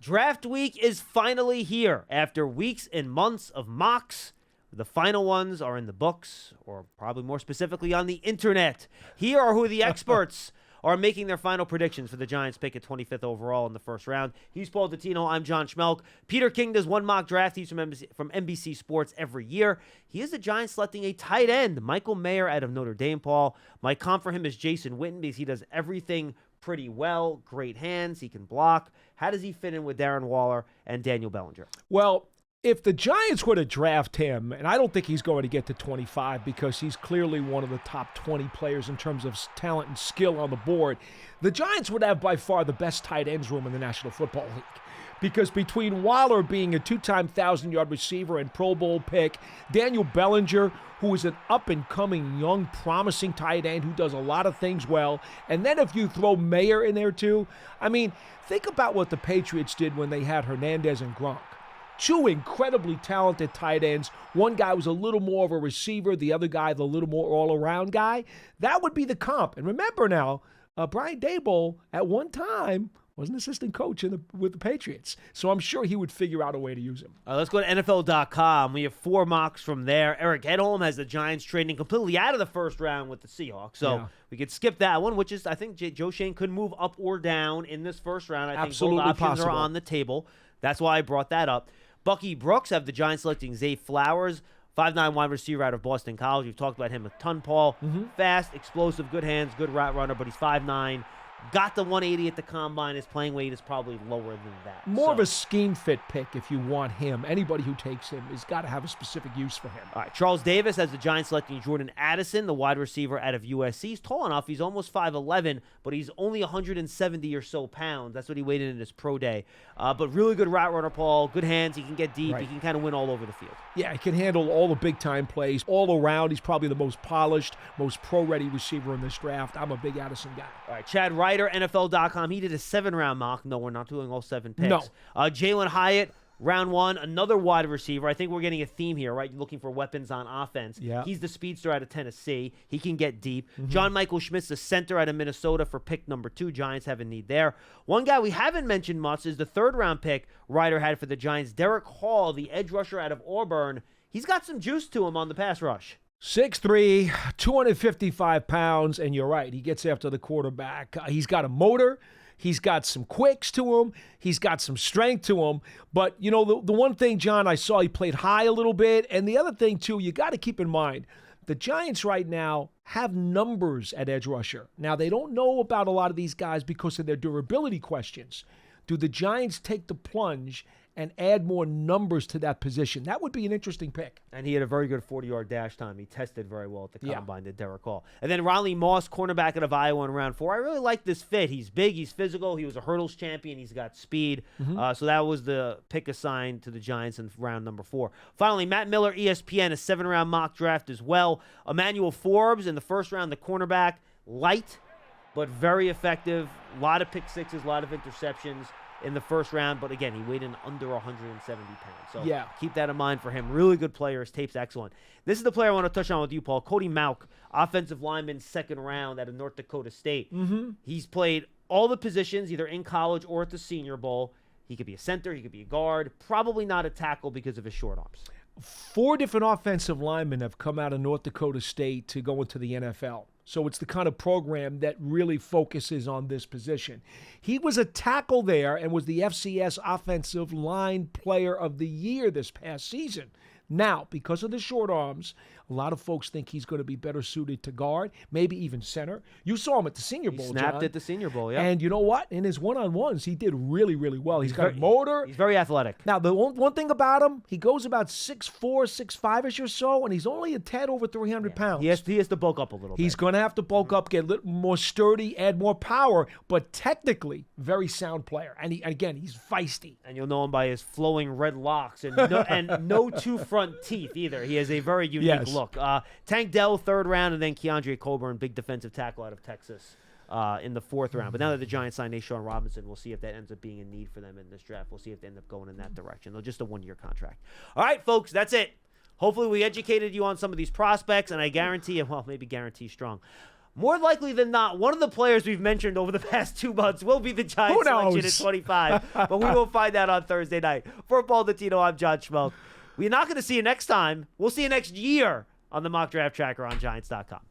Draft week is finally here. After weeks and months of mocks, the final ones are in the books, or probably more specifically on the internet. Here are who the experts are making their final predictions for the Giants pick at 25th overall in the first round. He's Paul Dottino. I'm John Schmeelk. Peter King does one mock draft. He's from NBC Sports every year. He is the Giants selecting a tight end, Michael Mayer out of Notre Dame, Paul. My comp for him is Jason Witten because he does everything pretty well. Great hands. He can block. How does he fit in with Darren Waller and Daniel Bellinger? Well, if the Giants were to draft him, and I don't think he's going to get to 25 because he's clearly one of the top 20 players in terms of talent and skill on the board, the Giants would have by far the best tight ends room in the National Football League. Because between Waller being a two-time 1,000-yard receiver and Pro Bowl pick, Daniel Bellinger, who is an up-and-coming, young, promising tight end who does a lot of things well, and then if you throw Mayer in there too, I mean, think about what the Patriots did when they had Hernandez and Gronk. Two incredibly talented tight ends. One guy was a little more of a receiver, the other guy the little more all-around guy. That would be the comp. And remember now, Brian Daboll at one time was an assistant coach with the Patriots. So I'm sure he would figure out a way to use him. Let's go to NFL.com. We have 4 mocks from there. Eric Edholm has the Giants trading completely out of the first round with the Seahawks. So we could skip that one, which is, I think, Joe Shane could move up or down in this first round. I think both options are on the table. That's why I brought that up. Bucky Brooks have the Giants selecting Zay Flowers, 5'9" wide receiver out of Boston College. We've talked about him a ton, Paul. Fast, explosive, good hands, good route runner, but he's 5'9". Got the 180 at the combine. His playing weight is probably lower than that. More of a scheme fit pick if you want him. Anybody who takes him has got to have a specific use for him. All right, Charles Davis has the Giants selecting Jordan Addison, the wide receiver out of USC. He's tall enough. He's almost 5'11", but he's only 170 or so pounds. That's what he weighed in his pro day. But really good route runner, Paul. Good hands. He can get deep. Right. He can kind of win all over the field. Yeah, he can handle all the big-time plays. All around, he's probably the most polished, most pro-ready receiver in this draft. I'm a big Addison guy. All right, Chad Ryder, NFL.com. He did a 7-round mock. No, we're not doing all 7 picks. No. Jalen Hyatt, round 1, another wide receiver. I think we're getting a theme here, right? You're looking for weapons on offense. Yeah. He's the speedster out of Tennessee. He can get deep. John Michael Schmitz, the center out of Minnesota for pick number 2. Giants have a need there. One guy we haven't mentioned much is the 3rd-round pick Ryder had for the Giants, Derek Hall, the edge rusher out of Auburn. He's got some juice to him on the pass rush. 6'3", 255 pounds, and you're right, he gets after the quarterback. He's got a motor. He's got some quicks to him. He's got some strength to him. But, you know, the one thing, John, I saw he played high a little bit. And the other thing, too, you got to keep in mind, the Giants right now have numbers at edge rusher. Now, they don't know about a lot of these guys because of their durability questions. Do the Giants take the plunge and add more numbers to that position? That would be an interesting pick. And he had a very good 40-yard dash time. He tested very well at the combine, did Derek Hall. And then Ronnie Moss, cornerback out of Iowa in round 4. I really like this fit. He's big, he's physical, he was a hurdles champion, he's got speed. So that was the pick assigned to the Giants in round number 4. Finally, Matt Miller, ESPN, a 7-round mock draft as well. Emmanuel Forbes in the first round, the cornerback, light, but very effective. A lot of pick sixes, a lot of interceptions in the first round, but again, he weighed in under 170 pounds. So keep that in mind for him. Really good player. His tape's excellent. This is the player I want to touch on with you, Paul. Cody Mauch, offensive lineman, 2nd round out of North Dakota State. He's played all the positions, either in college or at the Senior Bowl. He could be a center. He could be a guard. Probably not a tackle because of his short arms. 4 different offensive linemen have come out of North Dakota State to go into the NFL. So it's the kind of program that really focuses on this position. He was a tackle there and was the FCS Offensive Line Player of the Year this past season. Now, because of the short arms, a lot of folks think he's going to be better suited to guard, maybe even center. You saw him at the Senior Bowl, He snapped John. at the Senior Bowl, yeah. And you know what? In his one-on-ones, he did really, really well. He's got a motor. He's very athletic. Now, the one thing about him, he goes about 6'4", 6'5"-ish or so, and he's only a tad over 300 pounds. He has to bulk up a little bit. He's going to have to bulk up, get a little more sturdy, add more power, but technically, very sound player. And again, he's feisty. And you'll know him by his flowing red locks and no 2 front teeth either. He has a very unique look. Tank Dell, 3rd round, and then Keandre Coburn, big defensive tackle out of Texas in the 4th round. But now that the Giants signed Nashon Robinson, we'll see if that ends up being a need for them in this draft. We'll see if they end up going in that direction. They're just a 1-year contract. All right, folks, that's it. Hopefully we educated you on some of these prospects, and I guarantee, well, maybe guarantee strong. more likely than not, one of the players we've mentioned over the past 2 months will be the Giants selection at 25. But we will find out on Thursday night. For Paul Dottino, I'm John Schmeelk. We're not going to see you next time. We'll see you next year on the Mock Draft Tracker on Giants.com.